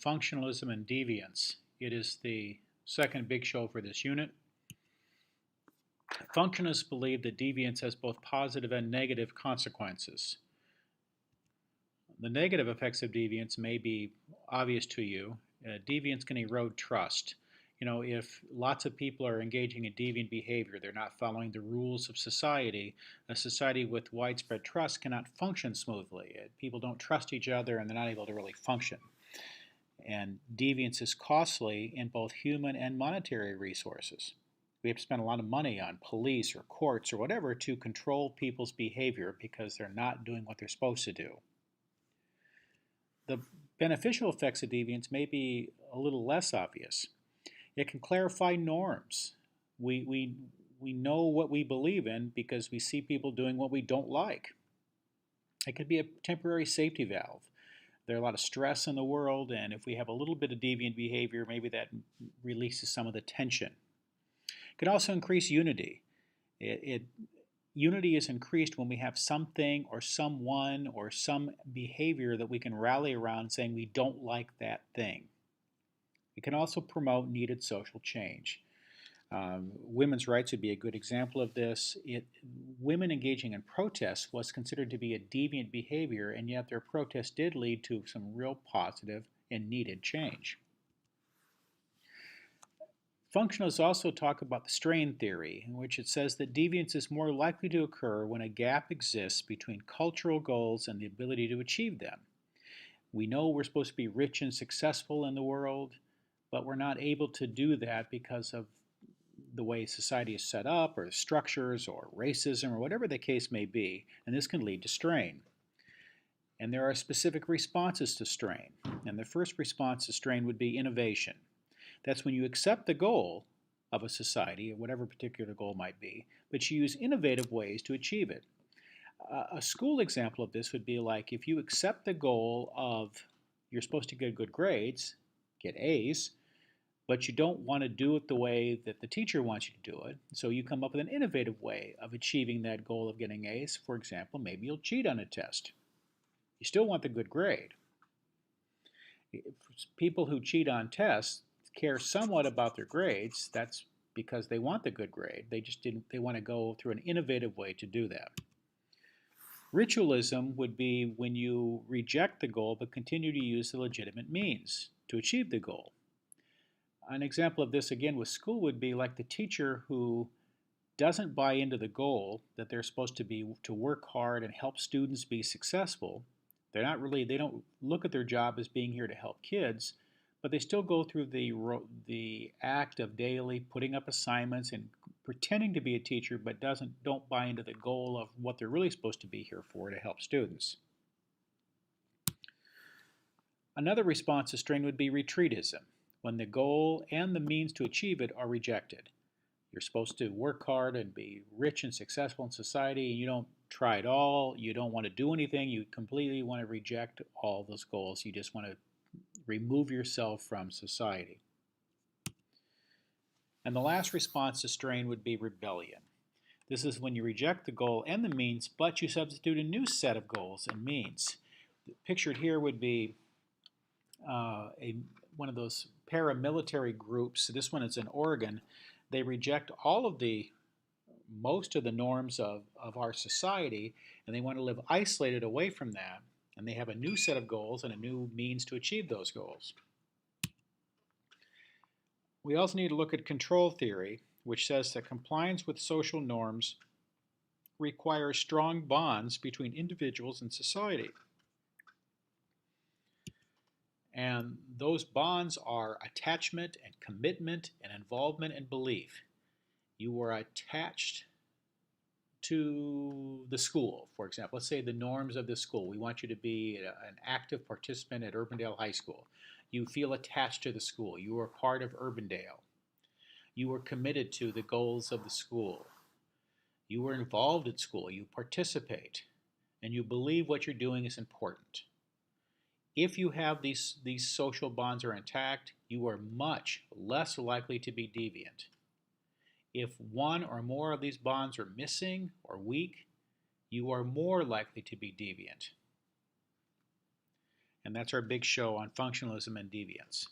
Functionalism and Deviance. It is the second big show for this unit. Functionalists believe that deviance has both positive and negative consequences. The negative effects of deviance may be obvious to you. Deviance can erode trust. If lots of people are engaging in deviant behavior, they're not following the rules of society, a society with widespread trust cannot function smoothly. People don't trust each other and they're not able to really function. And deviance is costly in both human and monetary resources. We have to spend a lot of money on police or courts or whatever to control people's behavior because they're not doing what they're supposed to do. The beneficial effects of deviance may be a little less obvious. It can clarify norms. We know what we believe in because we see people doing what we don't like. It could be a temporary safety valve. There's a lot of stress in the world, and if we have a little bit of deviant behavior, maybe that releases some of the tension. It can also increase unity. Unity is increased when we have something or someone or some behavior that we can rally around saying we don't like that thing. It can also promote needed social change. Women's rights would be a good example of this. Women engaging in protests was considered to be a deviant behavior, and yet their protest did lead to some real positive and needed change. Functionalists also talk about the strain theory, in which it says that deviance is more likely to occur when a gap exists between cultural goals and the ability to achieve them. We know we're supposed to be rich and successful in the world, but we're not able to do that because of the way society is set up, or structures, or racism, or whatever the case may be, and this can lead to strain. And there are specific responses to strain. And the first response to strain would be innovation. That's when you accept the goal of a society, or whatever particular goal might be, but you use innovative ways to achieve it. A school example of this would be like if you accept the goal of you're supposed to get good grades, get A's, but you don't want to do it the way that the teacher wants you to do it, so you come up with an innovative way of achieving that goal of getting A's. For example, maybe you'll cheat on a test. You still want the good grade. People who cheat on tests care somewhat about their grades. That's because they want the good grade. They want to go through an innovative way to do that. Ritualism would be when you reject the goal but continue to use the legitimate means to achieve the goal. An example of this again with school would be like the teacher who doesn't buy into the goal that they're supposed to be to work hard and help students be successful. They don't look at their job as being here to help kids, but they still go through the act of daily putting up assignments and pretending to be a teacher, but don't buy into the goal of what they're really supposed to be here for, to help students. Another response to strain would be retreatism, when the goal and the means to achieve it are rejected. You're supposed to work hard and be rich and successful in society, and you don't try at all, you don't want to do anything, you completely want to reject all those goals, you just want to remove yourself from society. And the last response to strain would be rebellion. This is when you reject the goal and the means, but you substitute a new set of goals and means. Pictured here would be one of those paramilitary groups. This one is in Oregon. They reject most of the norms of our society, and they want to live isolated away from that. And they have a new set of goals and a new means to achieve those goals. We also need to look at control theory, which says that compliance with social norms requires strong bonds between individuals and society. And those bonds are attachment and commitment and involvement and belief. You are attached to the school, for example. Let's say the norms of the school. We want you to be an active participant at Urbandale High School. You feel attached to the school. You are part of Urbandale. You are committed to the goals of the school. You are involved at school. You participate. And you believe what you're doing is important. If you have these social bonds are intact, you are much less likely to be deviant. If one or more of these bonds are missing or weak, you are more likely to be deviant. And that's our big show on functionalism and deviance.